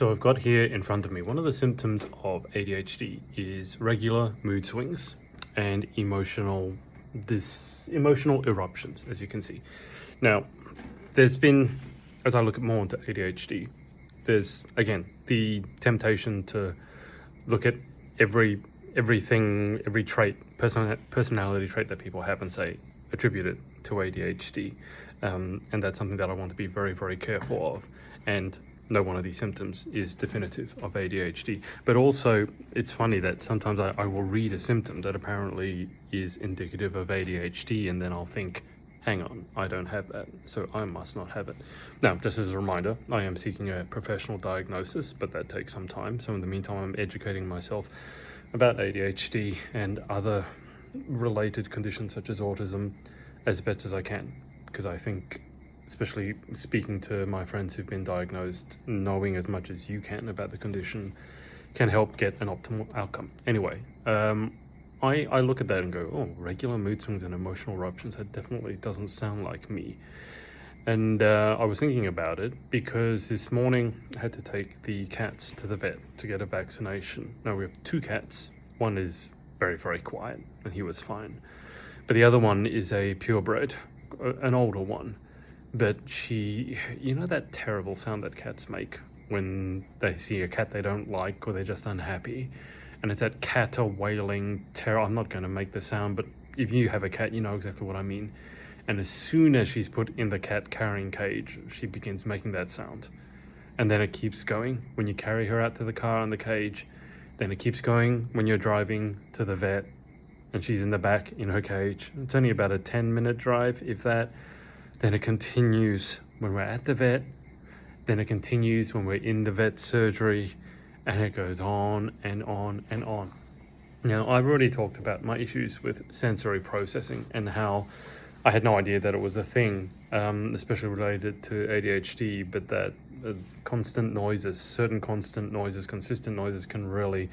So I've got here in front of me, one of the symptoms of ADHD is regular mood swings and emotional eruptions, as you can see. Now, there's been, as I look more into ADHD, there's, again, the temptation to look at every trait, personality trait that people have and say, attribute it to ADHD. And that's something that I want to be very, very careful of. And no one of these symptoms is definitive of ADHD. But also, it's funny that sometimes I will read a symptom that apparently is indicative of ADHD, and then I'll think, hang on, I don't have that, so I must not have it. Now, just as a reminder, I am seeking a professional diagnosis, but that takes some time. So in the meantime, I'm educating myself about ADHD and other related conditions such as autism as best as I can, because I think, especially speaking to my friends who've been diagnosed, knowing as much as you can about the condition can help get an optimal outcome. Anyway, I look at that and go, oh, regular mood swings and emotional eruptions, that definitely doesn't sound like me. And I was thinking about it because this morning I had to take the cats to the vet to get a vaccination. Now, we have two cats. One is very, very quiet and he was fine. But the other one is a purebred, an older one. But she, you know that terrible sound that cats make when they see a cat they don't like or they're just unhappy? And it's that cater wailing terror. I'm not going to make the sound, but if you have a cat, you know exactly what I mean. And as soon as she's put in the cat carrying cage, she begins making that sound. And then it keeps going when you carry her out to the car in the cage. Then it keeps going when you're driving to the vet and she's in the back in her cage. It's only about a 10-minute drive, if that. Then it continues when we're at the vet. Then it continues when we're in the vet surgery. And it goes on and on and on. Now, I've already talked about my issues with sensory processing and how I had no idea that it was a thing, especially related to ADHD, but that consistent noises can really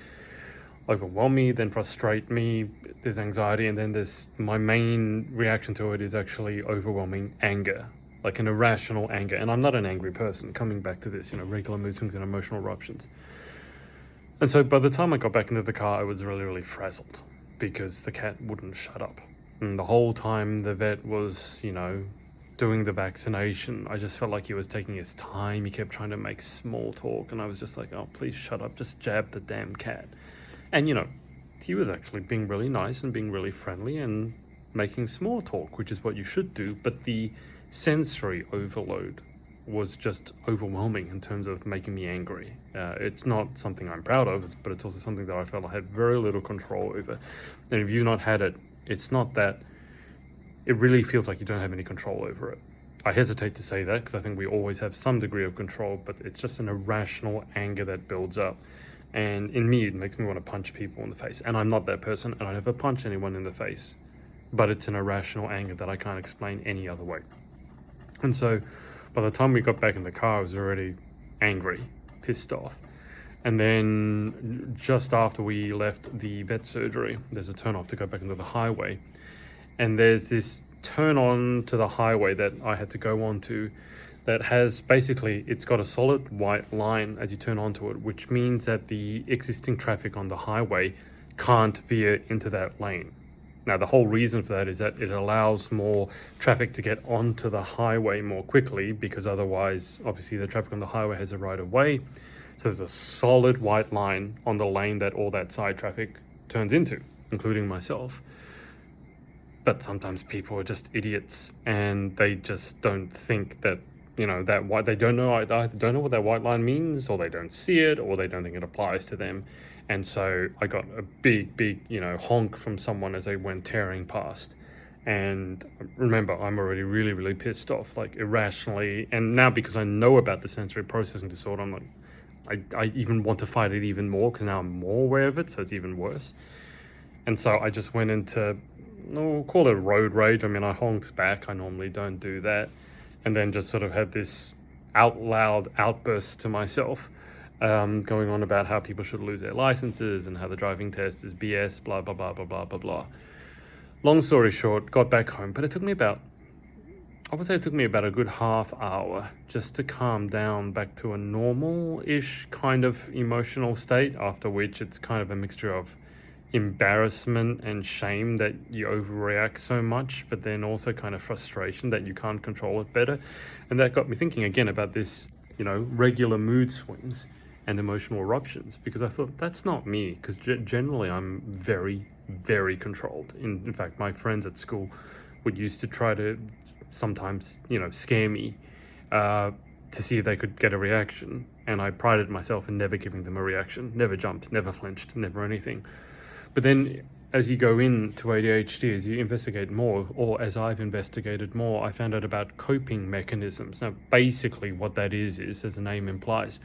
overwhelm me, then frustrate me. There's anxiety, and then there's my main reaction to it is actually overwhelming anger, like an irrational anger. And I'm not an angry person, coming back to this, regular mood swings and emotional eruptions. And so by the time I got back into the car, I was really, really frazzled because the cat wouldn't shut up. And the whole time the vet was, doing the vaccination, I just felt like he was taking his time. He kept trying to make small talk, and I was just like, oh, please shut up, just jab the damn cat. And, he was actually being really nice and being really friendly and making small talk, which is what you should do. But the sensory overload was just overwhelming in terms of making me angry. It's not something I'm proud of, but it's also something that I felt I had very little control over. And if you've not had it, it's not that it really feels like you don't have any control over it. I hesitate to say that because I think we always have some degree of control, but it's just an irrational anger that builds up. And in me, it makes me want to punch people in the face. And I'm not that person, and I never punch anyone in the face. But it's an irrational anger that I can't explain any other way. And so by the time we got back in the car, I was already angry, pissed off. And then just after we left the vet surgery, there's a turn off to go back into the highway. And there's this turn on to the highway that I had to go onto that has basically, it's got a solid white line as you turn onto it, which means that the existing traffic on the highway can't veer into that lane. Now, the whole reason for that is that it allows more traffic to get onto the highway more quickly, because otherwise, obviously, the traffic on the highway has a right of way. So there's a solid white line on the lane that all that side traffic turns into, including myself. But sometimes people are just idiots and they just don't think that, that white, they don't know, either don't know what that white line means, or they don't see it, or they don't think it applies to them. And so I got a big, honk from someone as they went tearing past. And remember, I'm already really, really pissed off, like irrationally. And now because I know about the sensory processing disorder, I'm like, I even want to fight it even more because now I'm more aware of it, so it's even worse. And so I just went into, we'll call it road rage. I mean, I honked back. I normally don't do that. And then just sort of had this out loud outburst to myself, going on about how people should lose their licenses and how the driving test is BS, blah, blah, blah, blah, blah, blah, blah. Long story short, got back home, but it took me about I would say it took me about a good half hour just to calm down back to a normal-ish kind of emotional state, after which it's kind of a mixture of embarrassment and shame that you overreact so much, but then also kind of frustration that you can't control it better. And that got me thinking again about this, regular mood swings and emotional eruptions, because I thought that's not me, because generally I'm very, very controlled. In fact, my friends at school would used to try to sometimes, scare me to see if they could get a reaction. And I prided myself in never giving them a reaction, never jumped, never flinched, never anything. But then as you go into ADHD, as you investigate more, or as I've investigated more, I found out about coping mechanisms. Now, basically what that is, as the name implies,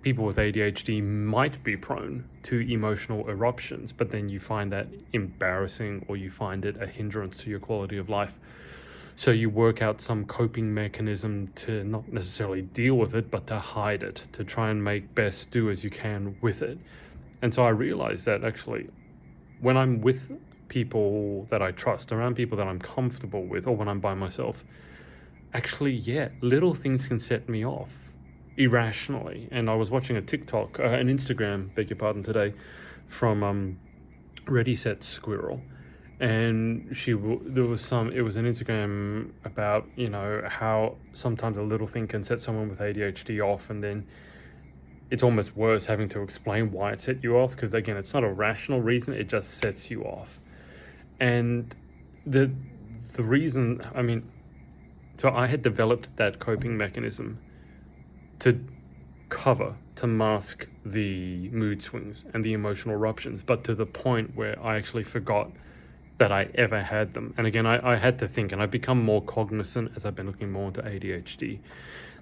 people with ADHD might be prone to emotional eruptions, but then you find that embarrassing, or you find it a hindrance to your quality of life. So you work out some coping mechanism to not necessarily deal with it, but to hide it, to try and make best do as you can with it. And so I realized that actually when I'm with people that I trust, around people that I'm comfortable with, or when I'm by myself, actually, little things can set me off irrationally. And I was watching a TikTok, an Instagram, beg your pardon, today, from Ready Set Squirrel. And it was an Instagram about, how sometimes a little thing can set someone with ADHD off, and then it's almost worse having to explain why it set you off, because again, it's not a rational reason, it just sets you off. And the reason, so I had developed that coping mechanism to mask the mood swings and the emotional eruptions, but to the point where I actually forgot that I ever had them. And again, I had to think, and I've become more cognizant as I've been looking more into ADHD,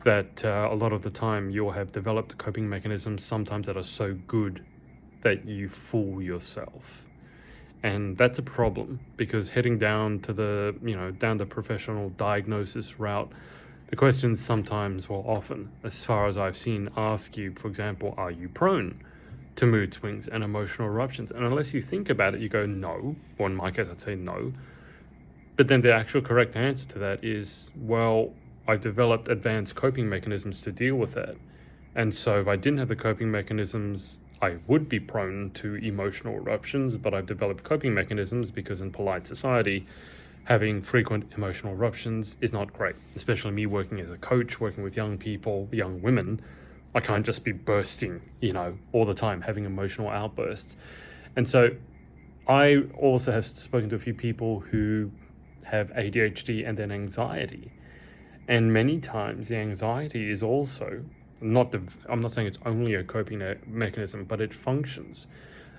that a lot of the time you'll have developed coping mechanisms sometimes that are so good that you fool yourself. And that's a problem, because heading down to the professional diagnosis route, the questions sometimes, well, often, as far as I've seen, ask you, for example, are you prone to mood swings and emotional eruptions? And unless you think about it, you go, no. Or in my case, I'd say no. But then the actual correct answer to that is, well, I've developed advanced coping mechanisms to deal with that. And so if I didn't have the coping mechanisms, I would be prone to emotional eruptions, but I've developed coping mechanisms because in polite society, having frequent emotional eruptions is not great. Especially me working as a coach, working with young people, young women, I can't just be bursting, all the time, having emotional outbursts. And so I also have spoken to a few people who have ADHD and then anxiety. And many times the anxiety is also I'm not saying it's only a coping mechanism, but it functions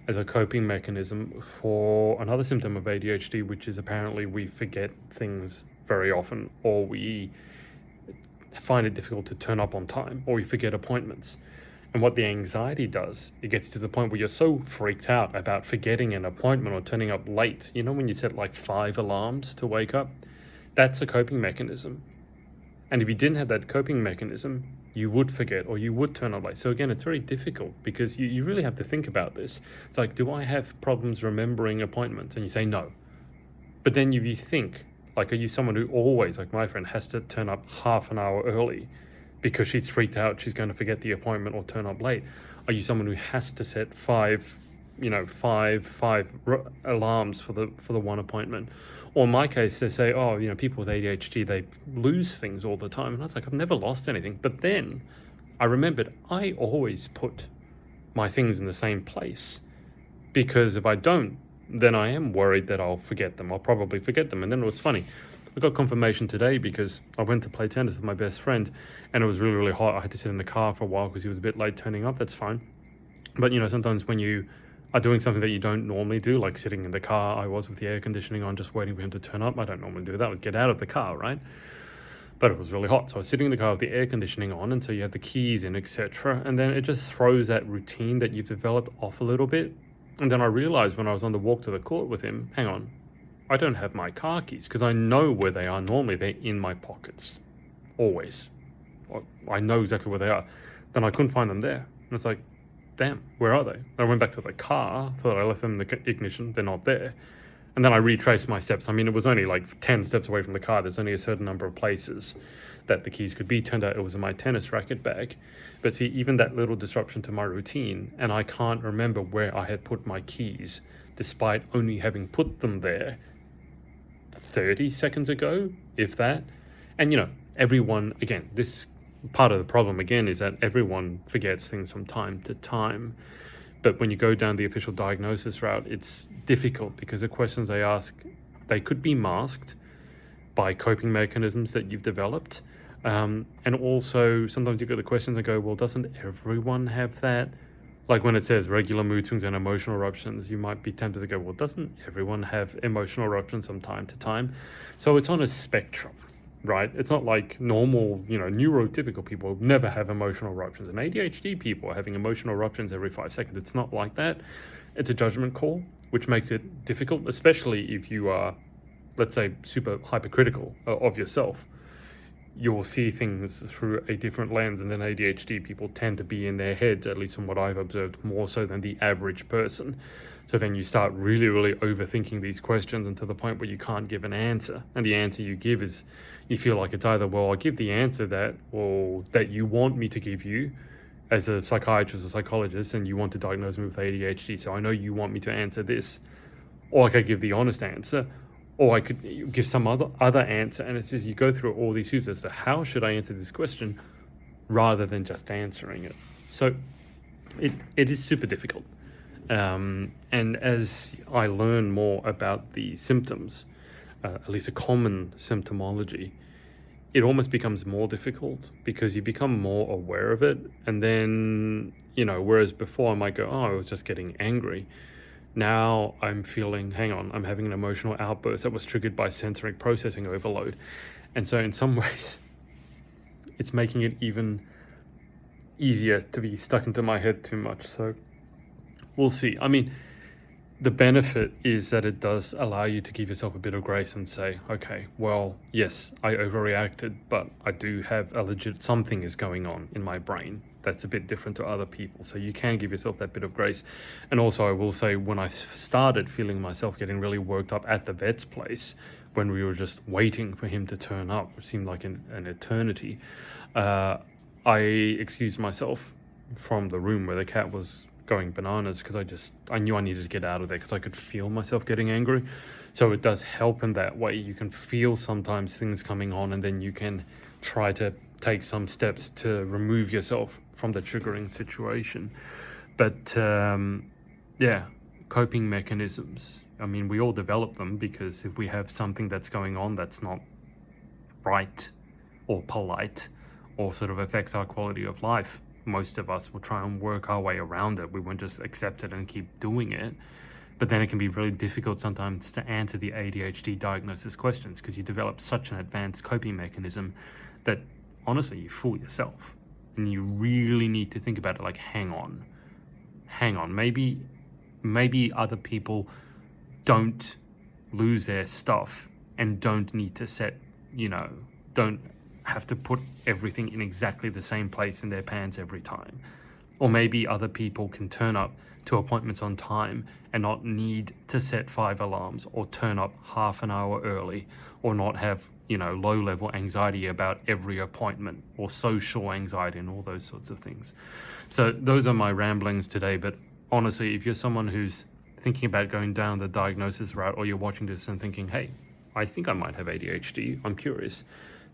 as a coping mechanism for another symptom of ADHD, which is apparently we forget things very often, or we find it difficult to turn up on time, or we forget appointments. And what the anxiety does, it gets to the point where you're so freaked out about forgetting an appointment or turning up late. When you set like 5 alarms to wake up, that's a coping mechanism. And if you didn't have that coping mechanism, you would forget or you would turn up late. So again, it's very difficult because you really have to think about this. It's like, do I have problems remembering appointments? And you say no. But then if you think, like, are you someone who always, like my friend, has to turn up half an hour early because she's freaked out she's going to forget the appointment or turn up late? Are you someone who has to set five alarms for the one appointment? Or in my case, they say, people with ADHD, they lose things all the time. And I was like, I've never lost anything. But then I remembered I always put my things in the same place, because if I don't, then I am worried that I'll forget them. I'll probably forget them. And then it was funny. I got confirmation today because I went to play tennis with my best friend and it was really, really hot. I had to sit in the car for a while because he was a bit late turning up. That's fine. But, sometimes when you are doing something that you don't normally do, like sitting in the car, I was with the air conditioning on, just waiting for him to turn up. I don't normally do that. I'd get out of the car, right? But it was really hot. So I was sitting in the car with the air conditioning on, and so you have the keys in, etc. And then it just throws that routine that you've developed off a little bit. And then I realized when I was on the walk to the court with him, hang on, I don't have my car keys, because I know where they are normally. They're in my pockets, always. I know exactly where they are. Then I couldn't find them there. And it's like, damn, where are they? I went back to the car, thought I left them in the ignition, they're not there. And then I retraced my steps. I mean, it was only like 10 steps away from the car. There's only a certain number of places that the keys could be. Turned out it was in my tennis racket bag. But see, even that little disruption to my routine, and I can't remember where I had put my keys, despite only having put them there 30 seconds ago, if that. And, everyone, again, this part of the problem, again, is that everyone forgets things from time to time. But when you go down the official diagnosis route, it's difficult because the questions they ask, they could be masked by coping mechanisms that you've developed. And also, sometimes you get the questions and go, well, doesn't everyone have that? Like when it says regular mood swings and emotional eruptions, you might be tempted to go, well, doesn't everyone have emotional eruptions from time to time? So it's on a spectrum, right? It's not like normal, neurotypical people never have emotional eruptions. And ADHD people are having emotional eruptions every 5 seconds. It's not like that. It's a judgment call, which makes it difficult, especially if you are, let's say, super hypercritical of yourself. You will see things through a different lens, and then ADHD people tend to be in their heads, at least from what I've observed, more so than the average person. So then you start really, really overthinking these questions, and to the point where you can't give an answer. And the answer you give is, you feel like it's either, well, I'll give the answer that you want me to give you as a psychiatrist or psychologist, and you want to diagnose me with ADHD, so I know you want me to answer this. Or I could give the honest answer, or I could give some other answer. And it's just, you go through all these hoops as to how should I answer this question rather than just answering it. So it is super difficult. And as I learn more about the symptoms, at least a common symptomology, it almost becomes more difficult because you become more aware of it. And then, whereas before I might go, oh, I was just getting angry. Now I'm feeling, hang on, I'm having an emotional outburst that was triggered by sensory processing overload. And so in some ways, it's making it even easier to be stuck into my head too much. So we'll see. I mean, the benefit is that it does allow you to give yourself a bit of grace and say, okay, well, yes, I overreacted, but I do have something is going on in my brain that's a bit different to other people. So you can give yourself that bit of grace. And also I will say, when I started feeling myself getting really worked up at the vet's place, when we were just waiting for him to turn up, which seemed like an eternity, I excused myself from the room where the cat was going bananas, because I knew I needed to get out of there because I could feel myself getting angry. So it does help in that way. You can feel sometimes things coming on, and then you can try to take some steps to remove yourself from the triggering situation. But coping mechanisms, I mean, we all develop them, because if we have something that's going on that's not right or polite or sort of affects our quality of life, most of us will try and work our way around it. We won't just accept it and keep doing it. But then it can be really difficult sometimes to answer the ADHD diagnosis questions, because you develop such an advanced coping mechanism that honestly you fool yourself. And you really need to think about it like, hang on, maybe other people don't lose their stuff and don't need to don't have to put everything in exactly the same place in their pants every time. Or maybe other people can turn up to appointments on time and not need to set 5 alarms, or turn up half an hour early, or not have low-level anxiety about every appointment, or social anxiety, and all those sorts of things. So those are my ramblings today. But honestly, if you're someone who's thinking about going down the diagnosis route, or you're watching this and thinking, hey, I think I might have ADHD, I'm curious,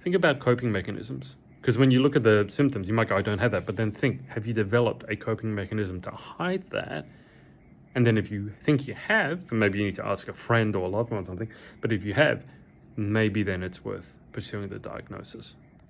think about coping mechanisms. Because when you look at the symptoms, you might go, I don't have that. But then think, have you developed a coping mechanism to hide that? And then if you think you have, maybe you need to ask a friend or a loved one or something. But if you have, maybe then it's worth pursuing the diagnosis.